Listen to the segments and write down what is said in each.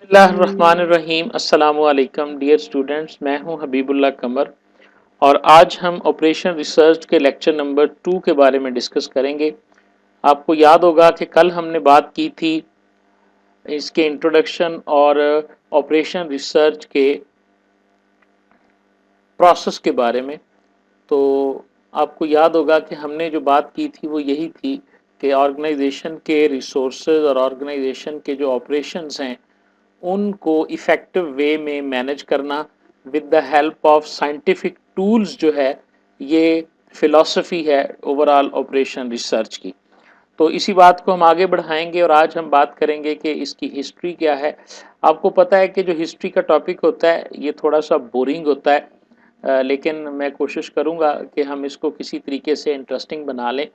बिस्मिल्लाहिर्रहमानिर्रहीम अस्सलामुअलैकुम dear students, मैं हूं हबीबुल्लाह कमर और आज हम ऑपरेशन रिसर्च के लेक्चर नंबर 2 के बारे में डिस्कस करेंगे। आपको याद होगा कि कल हमने बात की थी इसके इंट्रोडक्शन और ऑपरेशन रिसर्च के प्रोसेस के बारे में। तो आपको याद होगा कि हमने जो बात की थी वो यही थी कि ऑर्गेनाइजेशन के रिसोर्सेज और ऑर्गेनाइजेशन के जो ऑपरेशंस हैं उनको इफ़ेक्टिव वे में मैनेज करना with the help of scientific tools जो है, ये फ़िलॉसफ़ी है ओवरऑल ऑपरेशन रिसर्च की। तो इसी बात को हम आगे बढ़ाएंगे और आज हम बात करेंगे कि इसकी हिस्ट्री क्या है। आपको पता है कि जो हिस्ट्री का टॉपिक होता है ये थोड़ा सा बोरिंग होता है, लेकिन मैं कोशिश करूँगा कि हम इसको किसी तरीके से इंटरेस्टिंग बना लें।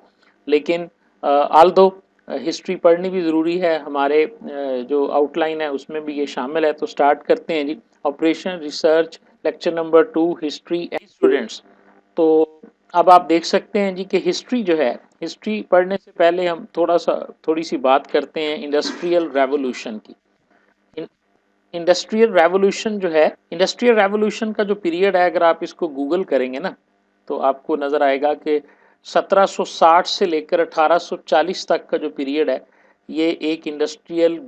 लेकिन आल दो हिस्ट्री पढ़नी भी ज़रूरी है, हमारे जो आउटलाइन है उसमें भी ये शामिल है। तो स्टार्ट करते हैं जी। Operation research lecture number 2 history and students. तो अब आप देख सकते हैं जी कि हिस्ट्री जो है, हिस्ट्री पढ़ने से पहले हम थोड़ी सी बात करते हैं इंडस्ट्रियल रेवोल्यूशन की। इंडस्ट्रियल रेवोल्यूशन जो है, इंडस्ट्रियल रेवोल्यूशन का जो पीरियड है, अगर आप इसको गूगल करेंगे ना तो आपको नज़र आएगा कि 1760 से लेकर 1840 तक का जो पीरियड है ये एक इंडस्ट्रियल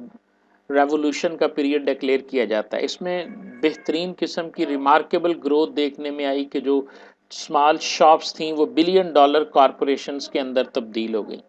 रेवोल्यूशन का पीरियड डिक्लेयर किया जाता है। इसमें बेहतरीन किस्म की रिमार्केबल ग्रोथ देखने में आई कि जो स्मॉल शॉप्स थी वो बिलियन डॉलर कॉरपोरेशंस के अंदर तब्दील हो गई।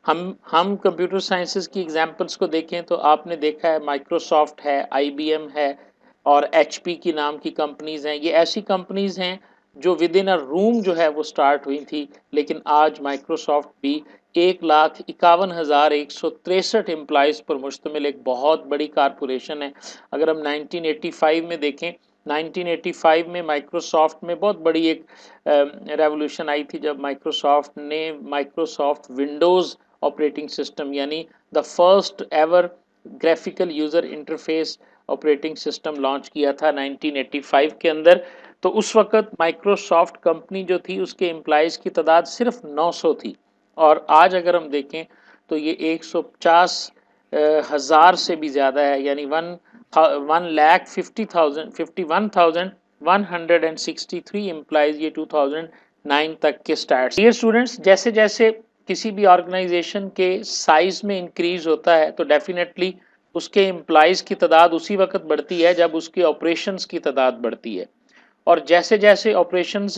हम कंप्यूटर साइंसेज की एग्जांपल्स को देखें तो आपने देखा है माइक्रोसॉफ्ट है, आईबीएम है और एचपी की नाम की कंपनीज हैं। ये ऐसी कंपनीज हैं जो विद इन अ रूम जो है वो स्टार्ट हुई थी, लेकिन आज माइक्रोसॉफ्ट भी 1,51,163 एम्प्लॉयज़ पर मुश्तमिल एक बहुत बड़ी कारपोरेशन है। अगर हम 1985 में देखें, 1985 में माइक्रोसॉफ्ट में बहुत बड़ी एक रेवोल्यूशन आई थी जब माइक्रोसॉफ्ट ने माइक्रोसॉफ्ट विंडोज़ ऑपरेटिंग सिस्टम यानी the first ever graphical user interface operating system launch किया था 1985 के अंदर। तो उस वक्त माइक्रोसॉफ्ट कंपनी जो थी उसके एम्प्लॉयज़ की तादाद सिर्फ 900 थी और आज अगर हम देखें तो ये 150 हज़ार से भी ज़्यादा है, यानी 1,50,51,163 एम्प्लॉयज़ ये 2009 तक के स्टार्ट। ये स्टूडेंट्स, जैसे जैसे किसी भी ऑर्गेनाइजेशन के साइज में इंक्रीज होता है तो डेफिनेटली उसके एम्प्लॉयज़ की तादाद उसी वक्त बढ़ती है जब उसके ऑपरेशंस की तादाद बढ़ती है। और जैसे जैसे ऑपरेशंस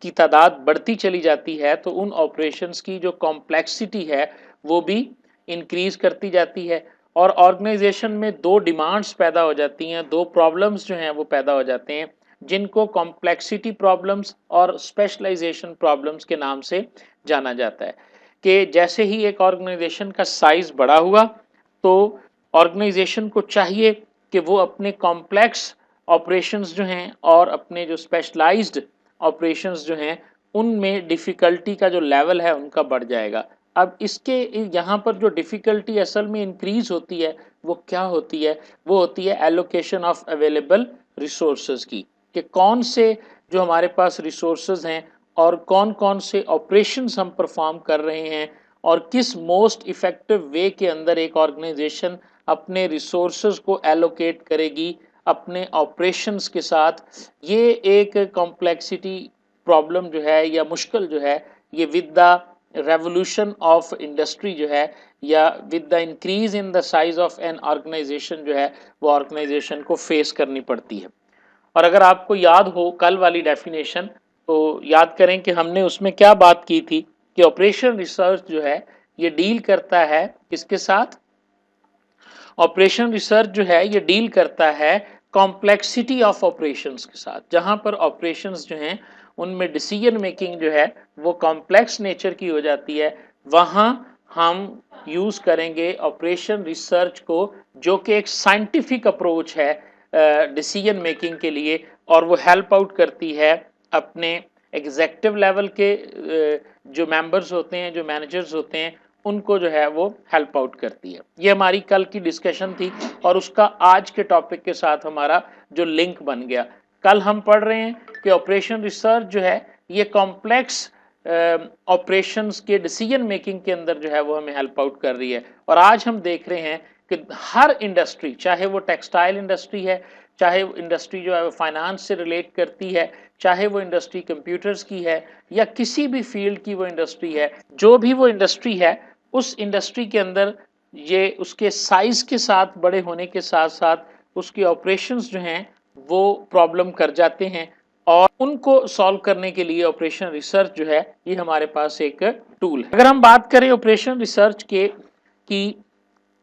की तादाद बढ़ती चली जाती है तो उन ऑपरेशंस की जो कॉम्प्लेक्सिटी है वो भी इंक्रीज करती जाती है और ऑर्गेनाइजेशन में दो डिमांड्स पैदा हो जाती हैं, दो प्रॉब्लम्स जो हैं वो पैदा हो जाते हैं जिनको कॉम्प्लेक्सिटी प्रॉब्लम्स और स्पेशलाइजेशन प्रॉब्लम्स के नाम से जाना जाता है। कि जैसे ही एक ऑर्गेनाइजेशन का साइज बड़ा हुआ तो ऑर्गेनाइजेशन को चाहिए कि वो अपने कॉम्प्लेक्स ऑपरेशंस जो हैं और अपने जो स्पेशलाइज्ड ऑपरेशंस जो हैं उनमें डिफ़िकल्टी का जो लेवल है उनका बढ़ जाएगा। अब इसके यहाँ पर जो डिफ़िकल्टी असल में इंक्रीज होती है वो क्या होती है, वो होती है एलोकेशन ऑफ अवेलेबल रिसोर्सेज की, कि कौन से जो हमारे पास रिसोर्सेज हैं और कौन कौन से ऑपरेशंस हम परफॉर्म कर रहे हैं और किस मोस्ट इफ़ेक्टिव वे के अंदर एक ऑर्गेनाइजेशन अपने रिसोर्सेज को एलोकेट करेगी अपने ऑपरेशंस के साथ। ये एक कॉम्प्लेक्सिटी प्रॉब्लम जो है या मुश्किल जो है ये with the revolution of industry जो है या with the increase in the size of an organization जो है वो ऑर्गेनाइजेशन को फेस करनी पड़ती है। और अगर आपको याद हो कल वाली डेफिनेशन तो याद करें कि हमने उसमें क्या बात की थी कि ऑपरेशन रिसर्च जो है ये डील करता है किसके साथ। ऑपरेशन रिसर्च जो है ये डील करता है कॉम्प्लेक्सिटी ऑफ ऑपरेशंस के साथ, जहां पर ऑपरेशंस जो हैं उनमें डिसीजन मेकिंग जो है वो कॉम्प्लेक्स नेचर की हो जाती है। वहां हम यूज करेंगे ऑपरेशन रिसर्च को जो कि एक साइंटिफिक अप्रोच है डिसीजन मेकिंग के लिए और वो हेल्प आउट करती है अपने एग्जेक्टिव लेवल के जो मेंबर्स होते हैं, जो मैनेजर्स होते हैं, उनको जो है वो हेल्प आउट करती है। ये हमारी कल की डिस्कशन थी और उसका आज के टॉपिक के साथ हमारा जो लिंक बन गया। कल हम पढ़ रहे हैं कि ऑपरेशन रिसर्च जो है ये कॉम्प्लेक्स ऑपरेशंस के डिसीजन मेकिंग के अंदर जो है वो हमें हेल्प आउट कर रही है और आज हम देख रहे हैं कि हर इंडस्ट्री, चाहे वो टेक्सटाइल इंडस्ट्री है, चाहे वो इंडस्ट्री जो है वो फाइनेंस से रिलेट करती है, चाहे वो इंडस्ट्री कंप्यूटर्स की है या किसी भी फील्ड की वो इंडस्ट्री है, जो भी वो इंडस्ट्री है उस इंडस्ट्री के अंदर ये उसके साइज के साथ बड़े होने के साथ साथ उसके ऑपरेशंस जो हैं वो प्रॉब्लम कर जाते हैं और उनको सॉल्व करने के लिए ऑपरेशन रिसर्च जो है ये हमारे पास एक टूल है। अगर हम बात करें ऑपरेशन रिसर्च के की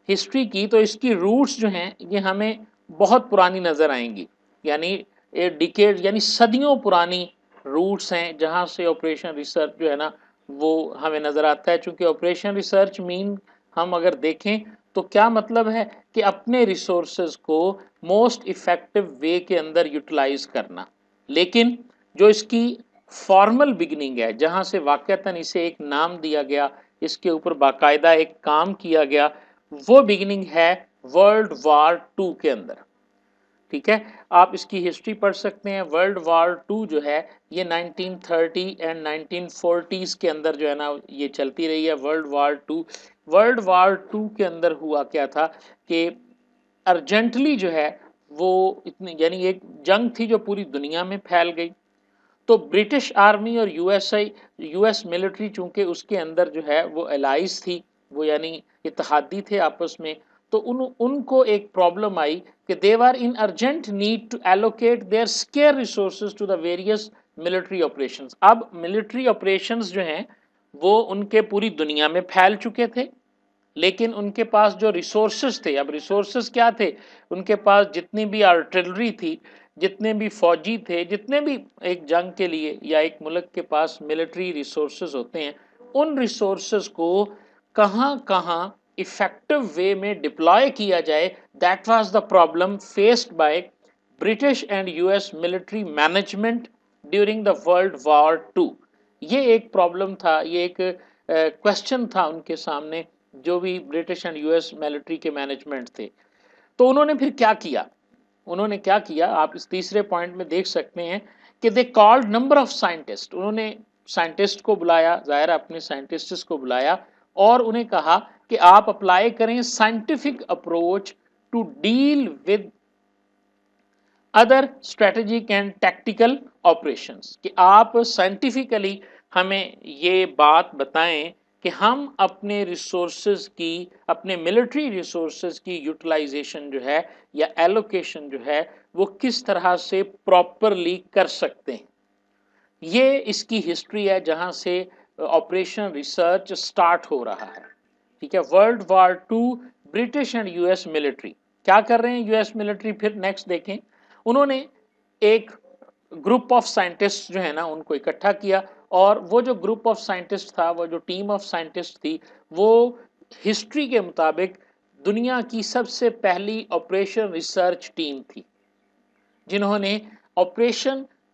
हिस्ट्री की, तो इसकी रूट्स जो हैं ये हमें बहुत पुरानी नजर आएंगी, यानी डिकेड यानी सदियों पुरानी रूट्स हैं जहां से ऑपरेशन रिसर्च जो है ना वो हमें नजर आता है। चूंकि ऑपरेशन रिसर्च मीन हम अगर देखें तो क्या मतलब है कि अपने रिसोर्सेज को मोस्ट इफेक्टिव वे के अंदर यूटिलाइज करना। लेकिन जो इसकी फॉर्मल बिगनिंग है, जहां से वाकईतन इसे एक नाम दिया गया, इसके ऊपर बाकायदा एक काम किया गया, वो बिगिनिंग है वर्ल्ड वार टू के अंदर। ठीक है, आप इसकी हिस्ट्री पढ़ सकते हैं। वर्ल्ड वार टू जो है ये 1930 एंड 1940s के अंदर जो है ना ये चलती रही है world war two. World war two के अंदर हुआ क्या था कि अर्जेंटली जो है वो इतनी यानी एक जंग थी जो पूरी दुनिया में फैल गई। तो ब्रिटिश आर्मी और यूएस मिलिट्री चूंकि उसके अंदर जो है वो एलाइज थी, वो यानी इत्तेहादी थे आपस में, तो उनको एक प्रॉब्लम आई कि they were in urgent need to allocate their scarce resources to the various military operations. अब मिलिट्री ऑपरेशंस जो हैं वो उनके पूरी दुनिया में फैल चुके थे, लेकिन उनके पास जो रिसोर्सेज थे, अब रिसोर्सेज क्या थे, उनके पास जितनी भी आर्टिलरी थी, जितने भी फौजी थे, जितने भी एक जंग के लिए या एक मुल्क के पास मिलिट्री रिसोर्सेज होते हैं, उन रिसोर्सेज को कहाँ कहाँ इफेक्टिव वे में डिप्लॉय किया जाए, that was the problem faced by British and US military management during the world war two. ये एक प्रॉब्लम था, ये एक क्वेश्चन था उनके सामने, जो भी ब्रिटिश एंड यूएस मिलिट्री के मैनेजमेंट थे। तो उन्होंने फिर क्या किया, उन्होंने क्या किया आप इस तीसरे पॉइंट में देख सकते हैं कि they called number of scientist. उन्होंने साइंटिस्ट को बुलाया, जाहिर अपने साइंटिस्ट को बुलाया और उन्हें कहा कि आप अप्लाई करें scientific approach to deal with other strategic and tactical operations, कि आप साइंटिफिकली हमें ये बात बताएं कि हम अपने रिसोर्सेज की, अपने मिलिट्री रिसोर्सेज की यूटिलाइजेशन जो है या एलोकेशन जो है वो किस तरह से प्रॉपरली कर सकते हैं। ये इसकी हिस्ट्री है जहां से ऑपरेशन रिसर्च स्टार्ट हो रहा है। ठीक है, world war two, British and US military क्या कर रहे हैं। यूएस मिलिट्री फिर नेक्स्ट देखें, उन्होंने एक ग्रुप ऑफ साइंटिस्ट जो है ना उनको इकट्ठा किया, और वो जो ग्रुप ऑफ साइंटिस्ट था, वो जो टीम ऑफ साइंटिस्ट थी, वो हिस्ट्री के मुताबिक दुनिया की सबसे पहली ऑपरेशन रिसर्च टीम थी, जिन्होंने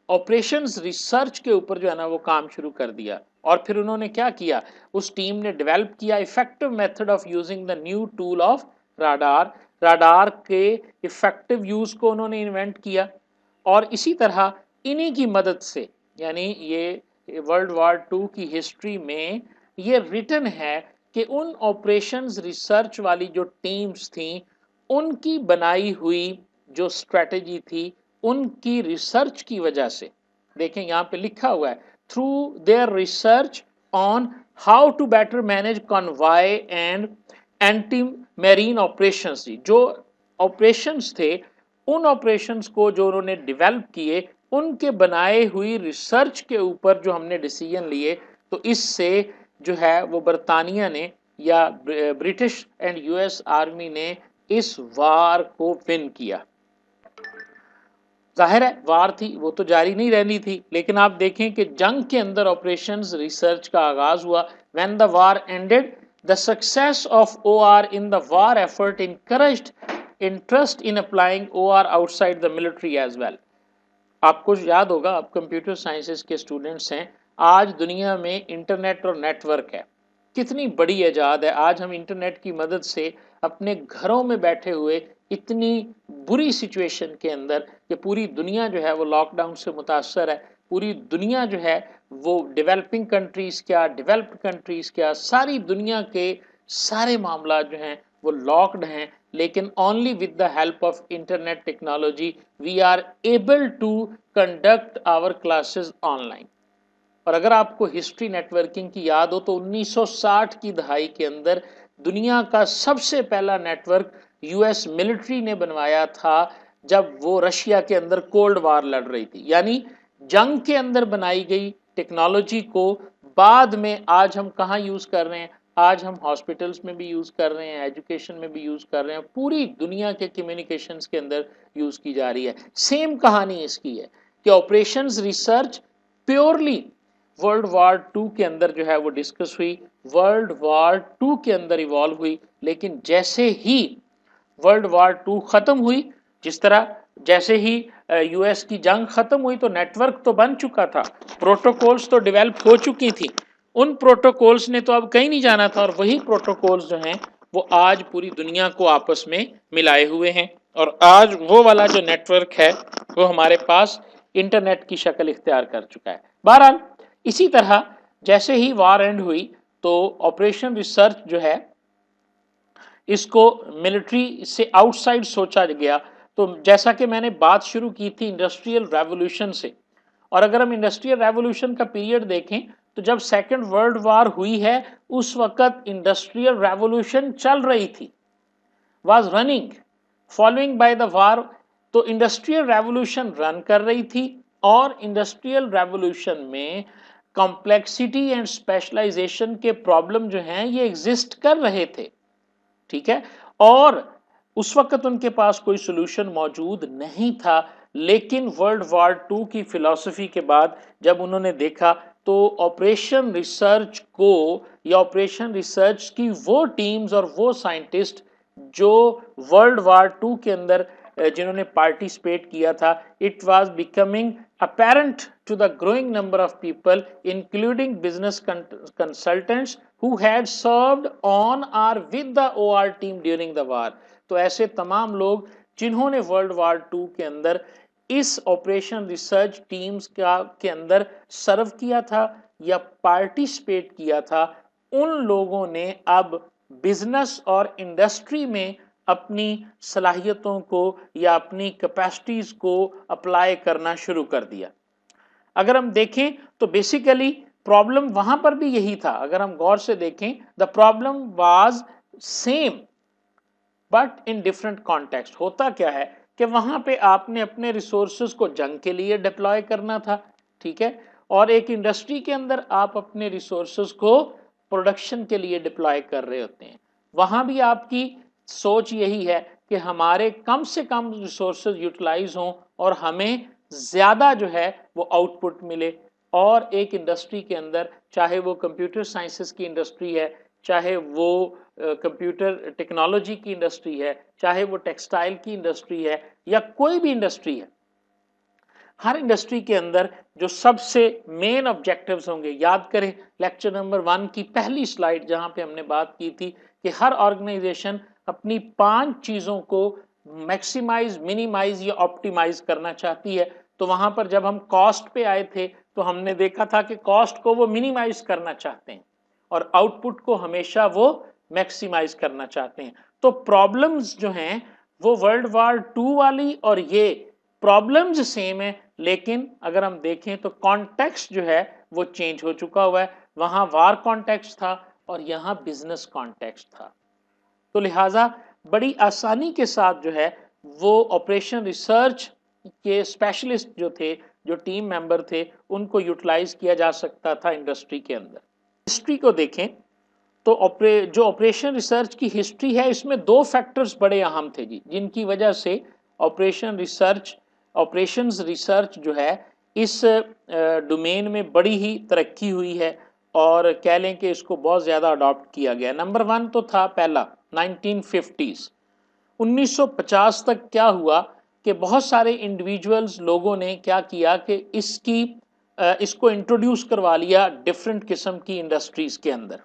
ऑपरेशंस रिसर्च के ऊपर जो है ना वो काम शुरू कर दिया। और फिर उन्होंने क्या किया, उस टीम ने डेवलप किया effective method of using the new tool of radar. Radar के इफेक्टिव यूज को उन्होंने इन्वेंट किया, और इसी तरह इन्हीं की मदद से, यानी ये वर्ल्ड वार टू की हिस्ट्री में ये रिटन है कि उन ऑपरेशंस रिसर्च वाली जो टीम्स थी, उनकी बनाई हुई जो स्ट्रेटेजी थी, उनकी रिसर्च की वजह से, देखें यहां पे लिखा हुआ है, through their research on how to better manage convoy and anti marine operations. जो ऑपरेशंस थे, उन ऑपरेशंस को जो उन्होंने डेवलप किए, उनके बनाए हुई रिसर्च के ऊपर जो हमने डिसीजन लिए, तो इससे जो है वो बरतानिया ने या ब्रिटिश एंड यूएस आर्मी ने इस वार को विन किया। जाहिर है वार थी वो तो जारी नहीं रहनी थी, लेकिन आप देखें कि जंग के अंदर ऑपरेशंस रिसर्च का आगाज हुआ। When the war ended, the success of OR in the war effort encouraged interest in applying OR outside the military as well. आपको याद होगा, आप कंप्यूटर साइंसेज के स्टूडेंट्स हैं, आज दुनिया में इंटरनेट और नेटवर्क है, कितनी बड़ी ईजाद है। आज हम इंटरनेट की मदद से अपने घरों में बैठे हुए इतनी बुरी सिचुएशन के अंदर, कि पूरी दुनिया जो है वो लॉकडाउन से मुतासर है, पूरी दुनिया जो है वो डेवलपिंग कंट्रीज क्या, डेवलप्ड कंट्रीज क्या, सारी दुनिया के सारे मामला जो हैं वो लॉक्ड हैं लेकिन only with the help of internet technology we are able to conduct our classes online. और अगर आपको हिस्ट्री नेटवर्किंग की याद हो तो 1960 की दहाई के अंदर दुनिया का सबसे पहला नेटवर्क यूएस मिलिट्री ने बनवाया था, जब वो रशिया के अंदर कोल्ड वार लड़ रही थी। यानी जंग के अंदर बनाई गई टेक्नोलॉजी को बाद में आज हम कहाँ यूज कर रहे हैं, आज हम हॉस्पिटल्स में भी यूज कर रहे हैं, एजुकेशन में भी यूज कर रहे हैं, पूरी दुनिया के कम्युनिकेशंस के अंदर यूज की जा रही है। सेम कहानी इसकी है कि operations research purely world war two के अंदर जो है वो डिस्कस हुई, वर्ल्ड वार टू के अंदर इवॉल्व हुई। लेकिन जैसे ही वर्ल्ड वार टू खत्म हुई, जिस तरह जैसे ही यूएस की जंग खत्म हुई तो नेटवर्क तो बन चुका था, प्रोटोकॉल्स तो डेवलप हो चुकी थी, उन प्रोटोकॉल्स ने तो अब कहीं नहीं जाना था, और वही प्रोटोकॉल्स जो हैं वो आज पूरी दुनिया को आपस में मिलाए हुए हैं। और आज वो वाला जो नेटवर्क है वो हमारे पास इंटरनेट की शक्ल इख्तियार कर चुका है। बहरहाल इसी तरह जैसे ही वार एंड हुई तो ऑपरेशन रिसर्च जो है इसको मिलिट्री से आउटसाइड सोचा गया। तो जैसा कि मैंने बात शुरू की थी इंडस्ट्रियल रेवोल्यूशन से, और अगर हम इंडस्ट्रियल रेवोल्यूशन का पीरियड देखें तो जब सेकेंड वर्ल्ड वार हुई है उस वक्त इंडस्ट्रियल रेवोल्यूशन चल रही थी, was running following by the war. तो इंडस्ट्रियल रेवोल्यूशन रन कर रही थी, और इंडस्ट्रियल रेवोल्यूशन में कॉम्प्लेक्सिटी एंड स्पेशलाइजेशन के प्रॉब्लम जो हैं ये एग्जिस्ट कर रहे थे, ठीक है। और उस वक्त उनके पास कोई सोल्यूशन मौजूद नहीं था। लेकिन वर्ल्ड वार टू की फिलॉसफी के बाद जब उन्होंने देखा तो ऑपरेशन रिसर्च को, या ऑपरेशन रिसर्च की वो टीम्स और वो साइंटिस्ट जो वर्ल्ड वार टू के अंदर जिन्होंने पार्टिसिपेट किया था, it was becoming apparent to the growing number of people including business consultants who had served on or with the OR team during the war। तो ऐसे तमाम लोग जिन्होंने वर्ल्ड वार टू के अंदर इस ऑपरेशन रिसर्च टीम्स का के अंदर सर्व किया था या पार्टिसिपेट किया था, उन लोगों ने अब बिजनेस और इंडस्ट्री में अपनी सलाहियतों को या अपनी कैपेसिटीज को अप्लाई करना शुरू कर दिया। अगर हम देखें तो बेसिकली प्रॉब्लम वहां पर भी यही था। अगर हम गौर से देखें the problem was same but in different context. होता क्या है कि वहां पे आपने अपने रिसोर्सेज को जंग के लिए डिप्लॉय करना था, ठीक है, और एक इंडस्ट्री के अंदर आप अपने रिसोर्सेज को प्रोडक्शन के लिए डिप्लॉय कर रहे होते हैं। वहां भी आपकी सोच यही है कि हमारे कम से कम रिसोर्सेज यूटिलाइज हों और हमें ज़्यादा जो है वो आउटपुट मिले। और एक इंडस्ट्री के अंदर, चाहे वो कंप्यूटर साइंसेस की इंडस्ट्री है, चाहे वो कंप्यूटर टेक्नोलॉजी की इंडस्ट्री है, चाहे वो टेक्सटाइल की इंडस्ट्री है, या कोई भी इंडस्ट्री है, हर इंडस्ट्री के अंदर जो सबसे मेन ऑब्जेक्टिव्स होंगे, याद करें लेक्चर नंबर 1 की पहली स्लाइड जहां पे हमने बात की थी कि हर ऑर्गेनाइजेशन अपनी 5 चीजों को मैक्सिमाइज, मिनिमाइज या ऑप्टिमाइज करना चाहती है। तो वहां पर जब हम कॉस्ट पे आए थे तो हमने देखा था कि कॉस्ट को वो मिनिमाइज करना चाहते हैं और आउटपुट को हमेशा वो मैक्सिमाइज करना चाहते हैं। तो प्रॉब्लम्स जो हैं वो वर्ल्ड वार टू वाली और ये प्रॉब्लम्स सेम है, लेकिन अगर हम देखें तो कॉन्टेक्स्ट जो है वो चेंज हो चुका हुआ है। वहां वार कॉन्टेक्स्ट था और यहां बिजनेस कॉन्टेक्स्ट था। तो लिहाजा बड़ी आसानी के साथ जो है वो ऑपरेशन रिसर्च के स्पेशलिस्ट जो थे, जो टीम मेंबर थे, उनको यूटिलाइज किया जा सकता था इंडस्ट्री के अंदर। हिस्ट्री को देखें तो जो ऑपरेशन रिसर्च की हिस्ट्री है इसमें 2 फैक्टर्स बड़े अहम थे जी, जिनकी वजह से ऑपरेशंस रिसर्च जो है इस डोमेन में बड़ी ही तरक्की हुई है, और कह लें कि इसको बहुत ज़्यादा अडॉप्ट किया गया। नंबर 1 तो था पहला 1950s। 1950 तक क्या हुआ कि बहुत सारे इंडिविजुअल्स लोगों ने क्या किया कि इसको इंट्रोड्यूस करवा लिया डिफरेंट किस्म की इंडस्ट्रीज के अंदर।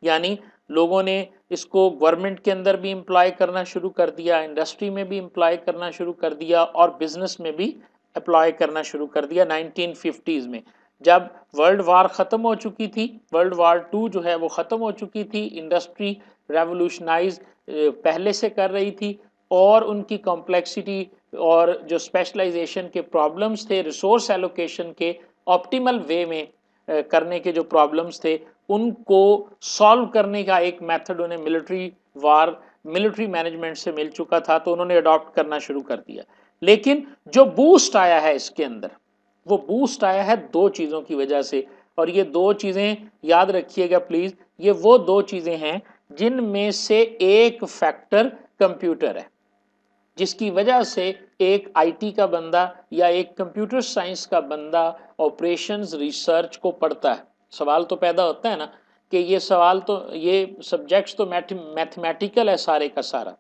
यानी लोगों ने इसको गवर्नमेंट के अंदर भी एम्प्लॉय करना शुरू कर दिया, इंडस्ट्री में भी एम्प्लॉय करना शुरू कर दिया और बिजनेस में भी अप्लाई करना शुरू कर दिया 1950s में। जब वर्ल्ड वार ख़त्म हो चुकी थी, वर्ल्ड वार 2 जो है वो ख़त्म हो चुकी थी, इंडस्ट्री रेवोल्यूशनाइज पहले से कर रही थी और उनकी कॉम्प्लेक्सिटी और जो स्पेशलाइजेशन के प्रॉब्लम्स थे, रिसोर्स एलोकेशन के ऑप्टिमल वे में करने के जो प्रॉब्लम्स थे, उनको सॉल्व करने का एक मेथड उन्हें मिलिट्री मैनेजमेंट से मिल चुका था, तो उन्होंने अडॉप्ट करना शुरू कर दिया। लेकिन जो बूस्ट आया है इसके अंदर, वो बूस्ट आया है दो चीज़ों की वजह से, और ये दो चीज़ें याद रखिएगा प्लीज़, ये वो दो चीज़ें हैं जिनमें से एक फैक्टर कंप्यूटर है, जिसकी वजह से एक आईटी का बंदा या एक कंप्यूटर साइंस का बंदा ऑपरेशंस रिसर्च को पढ़ता है। सवाल तो पैदा होता है ना कि ये सब्जेक्ट्स तो मैथमेटिकल है सारे का सारा,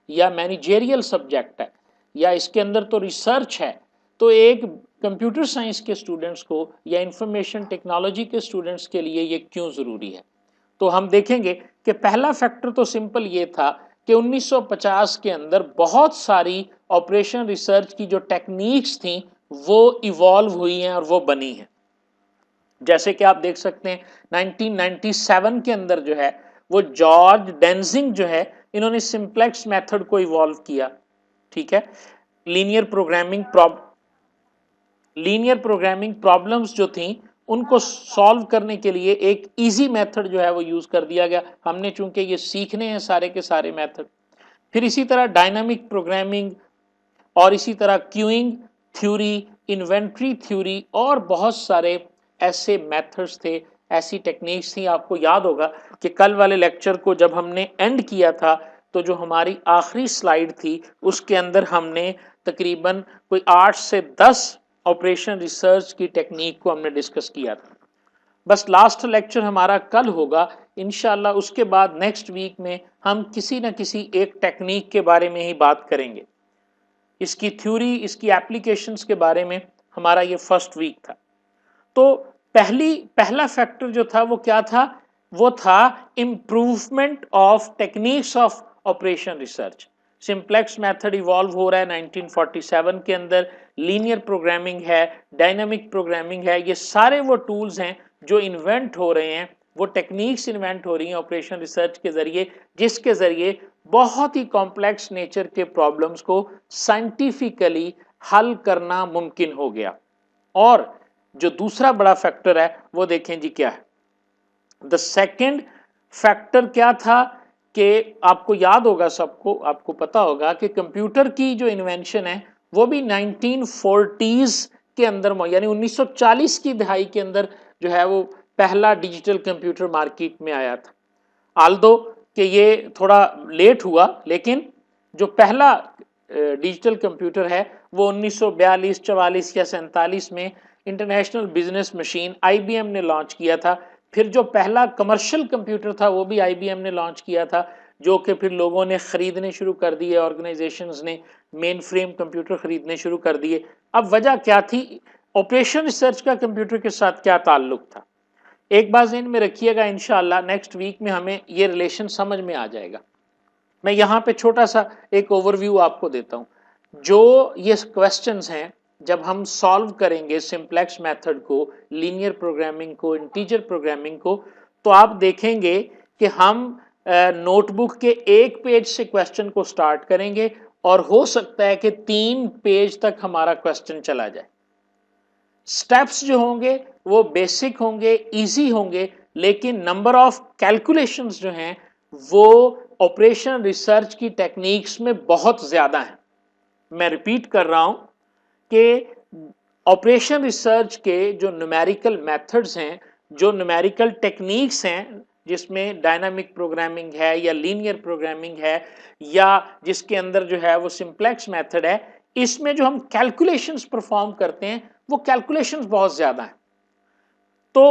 या मैनेजेरियल सब्जेक्ट है, या इसके अंदर तो रिसर्च है, तो एक कंप्यूटर साइंस के स्टूडेंट्स को या इंफॉर्मेशन टेक्नोलॉजी के स्टूडेंट्स के लिए ये क्यों ज़रूरी है। तो हम देखेंगे कि पहला फैक्टर तो सिंपल ये था कि 1950 के अंदर बहुत सारी ऑपरेशन रिसर्च की जो टेक्निक्स थी वो इवॉल्व हुई हैं और वो बनी हैं। जैसे कि आप देख सकते हैं 1997 के अंदर जो है वो जॉर्ज डेंजिंग जो है, इन्होंने सिंप्लेक्स मेथड को इवॉल्व किया। ठीक है, लीनियर प्रोग्रामिंग प्रॉब्लम्स जो थी उनको सॉल्व करने के लिए एक इजी मेथड जो है वो यूज कर दिया गया। हमने चूंकि ये सीखने हैं सारे के सारे मेथड। फिर इसी तरह डायनामिक प्रोग्रामिंग और इसी तरह क्यूइंग थ्योरी, इन्वेंट्री थ्योरी और बहुत सारे ऐसे मेथड्स थे, ऐसी टेक्निक्स थी। आपको याद होगा कि कल वाले लेक्चर को जब हमने एंड किया था तो जो हमारी आखिरी स्लाइड थी उसके अंदर हमने तकरीबन कोई 8 से 10 ऑपरेशन रिसर्च की टेक्निक को हमने डिस्कस किया था। बस लास्ट लेक्चर हमारा कल होगा इंशाल्लाह, उसके बाद नेक्स्ट वीक में हम किसी न किसी एक टेक्निक के बारे में ही बात करेंगे। इसकी थ्योरी, इसकी एप्लीकेशंस के बारे में हमारा ये फर्स्ट वीक था। तो पहला फैक्टर जो था वो क्या था, वो था improvement of techniques of operation research. Simplex method evolve हो रहा है 1947 के अंदर, लीनियर प्रोग्रामिंग है, डायनामिक प्रोग्रामिंग है, ये सारे वो टूल्स हैं जो इन्वेंट हो रहे हैं, वो टेक्निक्स इन्वेंट हो रही हैं ऑपरेशन रिसर्च के जरिए, जिसके जरिए बहुत ही कॉम्प्लेक्स नेचर के प्रॉब्लम्स को साइंटिफिकली हल करना मुमकिन हो गया। और जो दूसरा बड़ा फैक्टर है वो देखें जी क्या है। द सेकंड फैक्टर क्या था कि आपको याद होगा, सबको आपको पता होगा कि कंप्यूटर की जो इन्वेंशन है वो भी 1940s के अंदर, यानी 1940 की दहाई के अंदर जो है वो पहला डिजिटल कंप्यूटर मार्केट में आया था। आल्दो कि ये थोड़ा लेट हुआ, लेकिन जो पहला डिजिटल कंप्यूटर है वो 1942, 44 या 47 में इंटरनेशनल बिजनेस मशीन आईबीएम ने लॉन्च किया था। फिर जो पहला कमर्शियल कंप्यूटर था वो भी आईबीएम ने लॉन्च किया था, जो कि फिर लोगों ने खरीदने शुरू कर दिए, ऑर्गेनाइजेशंस ने मेन फ्रेम कंप्यूटर खरीदने शुरू कर दिए। अब वजह क्या थी, ऑपरेशन रिसर्च का कंप्यूटर के साथ क्या ताल्लुक था, एक बात ज़हन में रखिएगा, इंशाल्लाह नेक्स्ट वीक में हमें ये रिलेशन समझ में आ जाएगा। मैं यहाँ पे छोटा सा एक ओवरव्यू आपको देता हूँ। जो ये क्वेश्चंस हैं जब हम सॉल्व करेंगे सिंप्लेक्स मेथड को, लीनियर प्रोग्रामिंग को, इंटीजर प्रोग्रामिंग को, तो आप देखेंगे कि हम नोटबुक के एक पेज से क्वेश्चन को स्टार्ट करेंगे और हो सकता है कि 3 पेज तक हमारा क्वेश्चन चला जाए। स्टेप्स जो होंगे वो बेसिक होंगे, इजी होंगे, लेकिन नंबर ऑफ कैलकुलेशंस जो हैं वो ऑपरेशन रिसर्च की टेक्निक्स में बहुत ज्यादा हैं। मैं रिपीट कर रहा हूं कि ऑपरेशन रिसर्च के जो न्यूमेरिकल मेथड्स हैं, जो न्यूमेरिकल टेक्निक्स हैं, जिसमें डायनामिक प्रोग्रामिंग है या लीनियर प्रोग्रामिंग है या जिसके अंदर जो है वो सिंप्लेक्स मेथड है, इसमें जो हम कैलकुलेशंस परफॉर्म करते हैं वो कैलकुलेशंस बहुत ज्यादा हैं। तो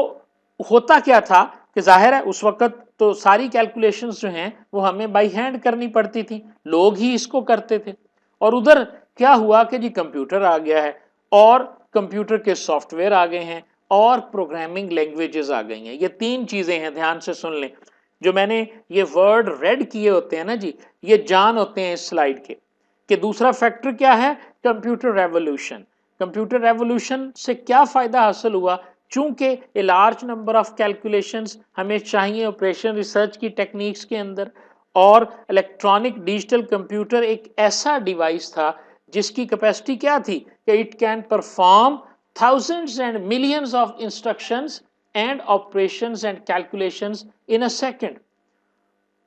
होता क्या था कि जाहिर है उस वक्त तो सारी कैलकुलेशंस जो हैं वो हमें बाई हैंड करनी पड़ती थी, लोग ही इसको करते थे। और उधर क्या हुआ कि जी कंप्यूटर आ गया है और कंप्यूटर के सॉफ्टवेयर आ गए हैं और प्रोग्रामिंग लैंग्वेजेस आ गई हैं। ये 3 चीजें हैं, ध्यान से सुन लें। जो मैंने ये वर्ड रेड किए होते हैं ना जी, ये जान होते हैं इस स्लाइड के। कि दूसरा फैक्टर क्या है, कंप्यूटर रेवोल्यूशन। कंप्यूटर रेवोल्यूशन से क्या फायदा हासिल हुआ चूंकि a large number of calculations हमें चाहिए ऑपरेशन रिसर्च की टेक्निक्स के अंदर, और इलेक्ट्रॉनिक डिजिटल कंप्यूटर एक ऐसा डिवाइस था जिसकी कैपेसिटी क्या थी कि it can perform thousands and millions of instructions and operations and calculations in a second।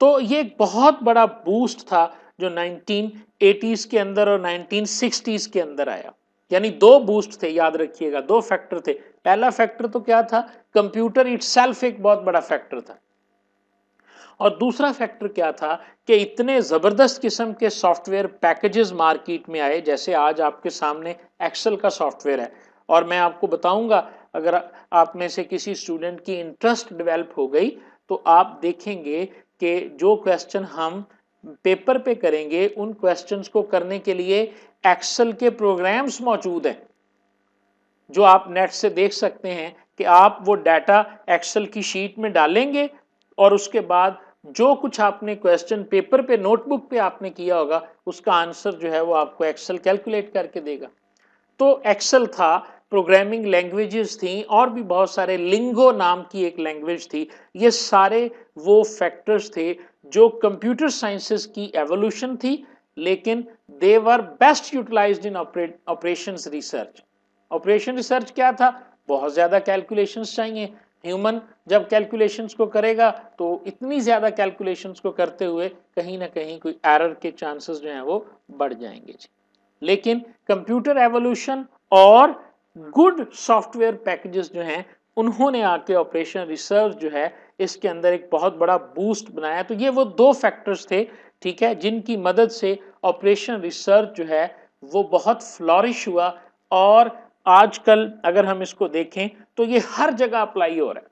तो ये एक बहुत बड़ा बूस्ट था जो 1980s के अंदर और 1960s के अंदर आया। यानी दो बूस्ट थे, याद रखिएगा, दो फैक्टर थे। पहला फैक्टर तो क्या था, कंप्यूटर इटसेल्फ एक बहुत बड़ा फैक्टर था, और दूसरा फैक्टर क्या था कि इतने जबरदस्त किस्म के सॉफ्टवेयर पैकेजेस मार्केट में आए, जैसे आज आपके सामने एक्सेल का सॉफ्टवेयर है। और मैं आपको बताऊंगा, अगर आप में से किसी स्टूडेंट की इंटरेस्ट डेवलप हो गई तो आप देखेंगे कि जो क्वेश्चन हम पेपर पे करेंगे उन क्वेश्चंस को करने के लिए एक्सेल के प्रोग्राम्स मौजूद हैं, जो आप नेट से देख सकते हैं कि आप वो डाटा एक्सेल की शीट में डालेंगे और उसके बाद जो कुछ आपने क्वेश्चन पेपर पे नोटबुक पे आपने किया होगा उसका आंसर जो है वो आपको एक्सेल कैलकुलेट करके देगा। तो एक्सेल था, प्रोग्रामिंग लैंग्वेजेस थी, और भी बहुत सारे, लिंगो नाम की एक लैंग्वेज थी। ये सारे वो फैक्टर्स थे जो कंप्यूटर साइंसेस की एवोल्यूशन थी, लेकिन दे वर बेस्ट यूटिलाइज्ड इन ऑपरेशंस रिसर्च। ऑपरेशन रिसर्च क्या था, बहुत ज्यादा कैलकुलेशंस चाहिए। ह्यूमन जब कैलकुलेशंस को करेगा तो इतनी ज्यादा कैलकुलेशंस को करते हुए कहीं ना कहीं कोई एरर के चांसेस जो हैं वो बढ़ जाएंगे जी। लेकिन कंप्यूटर एवोल्यूशन और गुड सॉफ्टवेयर पैकेजेस जो हैं उन्होंने आके ऑपरेशन रिसर्च जो है इसके अंदर एक बहुत बड़ा बूस्ट बनाया। तो ये वो दो फैक्टर्स थे, ठीक है, जिनकी मदद से ऑपरेशन रिसर्च जो है वो बहुत फ्लॉरिश हुआ। और आजकल अगर हम इसको देखें तो ये हर जगह अप्लाई हो रहा है।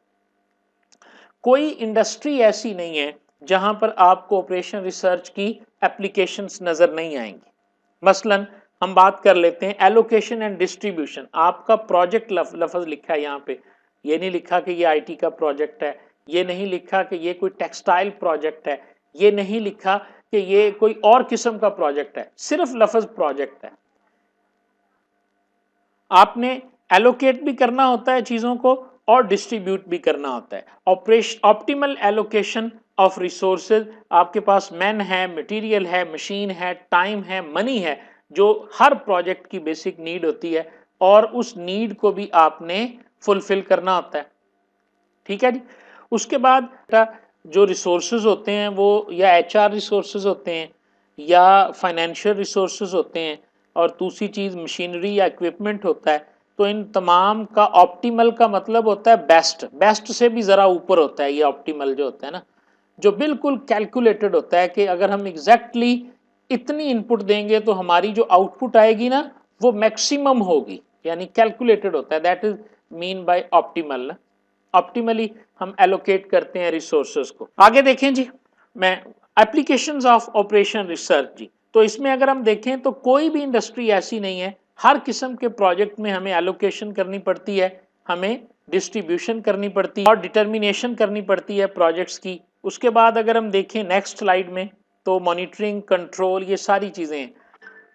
कोई इंडस्ट्री ऐसी नहीं है जहां पर आपको ऑपरेशन रिसर्च की एप्लीकेशंस नजर नहीं आएंगी। मसलन हम बात कर लेते हैं एलोकेशन एंड डिस्ट्रीब्यूशन। आपका प्रोजेक्ट लफ्ज लिखा है यहाँ पे, ये नहीं लिखा कि ये आईटी का प्रोजेक्ट है, ये नहीं लिखा कि ये कोई टेक्सटाइल प्रोजेक्ट है, ये नहीं लिखा कि ये कोई और किस्म का प्रोजेक्ट है, सिर्फ लफ्ज प्रोजेक्ट है। आपने एलोकेट भी करना होता है चीजों को और डिस्ट्रीब्यूट भी करना होता है। Operation optimal allocation of resources, आपके पास मैन है, मटेरियल है, मशीन है, टाइम है, मनी है, जो हर प्रोजेक्ट की बेसिक नीड होती है, और उस नीड को भी आपने फुलफिल करना होता है, ठीक है जी। उसके बाद जो रिसोर्सेज होते हैं वो या एचआर रिसोर्सेज होते हैं या फाइनेंशियल रिसोर्सेज होते हैं, और दूसरी चीज मशीनरी या इक्विपमेंट होता है। तो इन तमाम का ऑप्टिमल का मतलब होता है बेस्ट, बेस्ट से भी जरा ऊपर होता है ये ऑप्टिमल जो होता है ना, जो बिल्कुल कैलकुलेटेड होता है कि अगर हम एग्जैक्टली इतनी इनपुट देंगे तो हमारी जो आउटपुट आएगी ना वो मैक्सिमम होगी, यानी कैलकुलेटेड होता है। That is mean by optimal. Optimally हम एलोकेट करते हैं रिसोर्सेज को। आगे देखें जी, मैं एप्लीकेशंस ऑफ ऑपरेशन रिसर्च जी। तो इसमें अगर हम देखें तो कोई भी इंडस्ट्री ऐसी नहीं है, हर किस्म के प्रोजेक्ट में हमें एलोकेशन करनी पड़ती है, हमें डिस्ट्रीब्यूशन करनी पड़ती है और डिटर्मिनेशन करनी पड़ती है प्रोजेक्ट्स की। उसके बाद अगर हम देखें नेक्स्ट स्लाइड में तो मॉनिटरिंग, कंट्रोल, ये सारी चीजें हैं।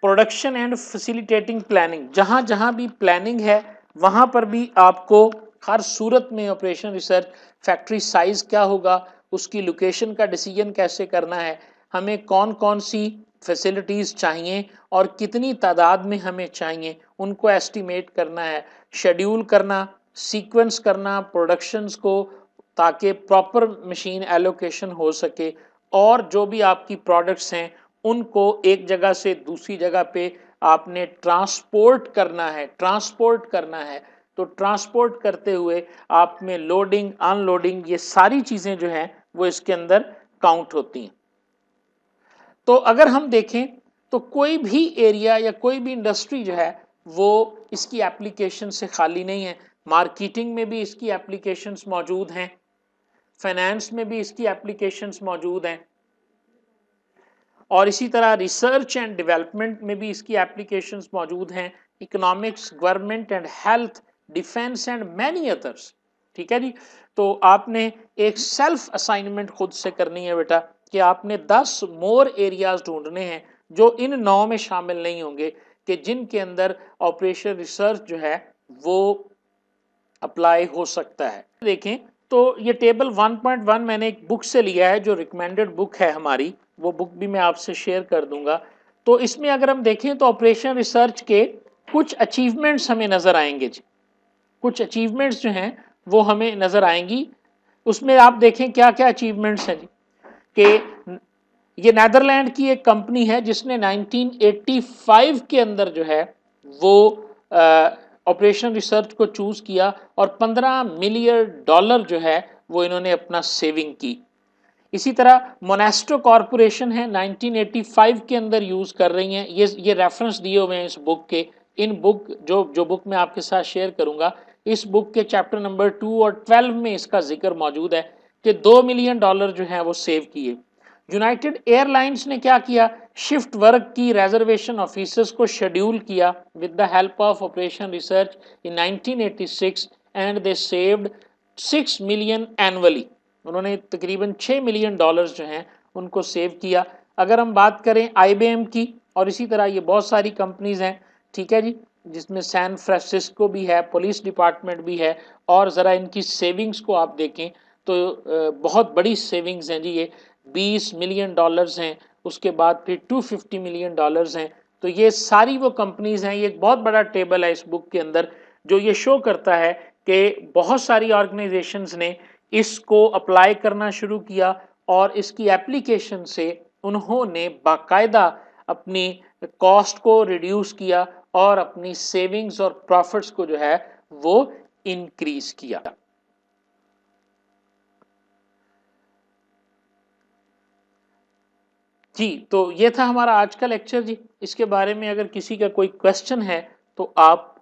प्रोडक्शन एंड फैसिलिटेटिंग प्लानिंग, जहां जहां भी प्लानिंग है वहां पर भी आपको हर सूरत में ऑपरेशन रिसर्च, फैक्ट्री साइज क्या होगा, उसकी लोकेशन का डिसीजन कैसे करना है, हमें कौन कौन सी फैसिलिटीज़ चाहिए और कितनी तादाद में हमें चाहिए, उनको एस्टिमेट करना है, शेड्यूल करना, सीक्वेंस करना प्रोडक्शंस को, ताकि प्रॉपर मशीन एलोकेशन हो सके, और जो भी आपकी प्रोडक्ट्स हैं उनको एक जगह से दूसरी जगह पे आपने ट्रांसपोर्ट करना है, ट्रांसपोर्ट करना है। तो ट्रांसपोर्ट करते हुए आप में लोडिंग, अनलोडिंग, ये सारी चीजें जो हैं वो इसके अंदर काउंट होती हैं। तो अगर हम देखें तो कोई भी एरिया या कोई भी इंडस्ट्री जो है वो इसकी एप्लीकेशन से खाली नहीं है। मार्केटिंग में भी इसकी एप्लीकेशंस मौजूद हैं, फाइनेंस में भी इसकी एप्लीकेशंस मौजूद हैं, और इसी तरह रिसर्च एंड डेवलपमेंट में भी इसकी एप्लीकेशंस मौजूद हैं, economics, government and health, defence and many others, ठीक है जी। तो आपने एक सेल्फ असाइनमेंट खुद से करनी है बेटा कि आपने 10 मोर एरियाज ढूंढने हैं जो इन 9 में शामिल नहीं होंगे, कि जिनके अंदर ऑपरेशन रिसर्च जो है वो अप्लाई हो सकता है। देखें तो ये टेबल 1.1 मैंने एक बुक से लिया है जो रिकमेंडेड बुक है हमारी, वो बुक भी मैं आपसे शेयर कर दूंगा। तो इसमें अगर हम देखें तो ऑपरेशन रिसर्च के कुछ अचीवमेंट्स हमें नजर आएंगे जी, कुछ अचीवमेंट्स जो हैं वो हमें नजर आएंगी। उसमें आप देखें क्या क्या अचीवमेंट्स हैं जी, कि ये नीदरलैंड की एक कंपनी है जिसने 1985 के अंदर जो है वो ऑपरेशन रिसर्च को चूज किया और 15 मिलियन डॉलर जो है वो इन्होंने अपना सेविंग की। इसी तरह मोनेस्टो कॉरपोरेशन है 1985 के अंदर यूज कर रही हैं, ये रेफरेंस दिए हुए हैं इस बुक के। इन बुक जो जो बुक मैं आपके साथ शेयर करूंगा, इस बुक के चैप्टर नंबर 2 और 12 में इसका जिक्र मौजूद है कि 2 मिलियन डॉलर जो है वो सेव किए। यूनाइटेड एयरलाइंस ने क्या किया, शिफ्ट वर्क की रिजर्वेशन ऑफिसर्स को शेड्यूल किया with the help of operation research in 1986 and they saved 6 million annually. उन्होंने तकरीबन 6 मिलियन डॉलर्स जो हैं उनको सेव किया। अगर हम बात करें आईबीएम की, और इसी तरह ये बहुत सारी कंपनीज हैं, ठीक है जी, जिसमें सैन फ्रांसिस्को भी है, पुलिस डिपार्टमेंट भी है, और ज़रा इनकी सेविंग्स को आप देखें तो बहुत बड़ी सेविंग्स हैं जी, ये 20 मिलियन डॉलर्स हैं, उसके बाद फिर 250 मिलियन डॉलर्स हैं। तो ये सारी वो कंपनीज हैं, ये एक बहुत बड़ा टेबल है इस बुक के अंदर जो ये शो करता है कि बहुत सारी ऑर्गेनाइजेशंस ने इसको अप्लाई करना शुरू किया और इसकी एप्लीकेशन से उन्होंने बाकायदा अपनी कॉस्ट को रिड्यूस किया और अपनी सेविंग्स और प्रॉफिट्स को जो है वो इंक्रीज किया। जी, तो ये था हमारा आज का लेक्चर जी। इसके बारे में अगर किसी का कोई क्वेश्चन है तो आप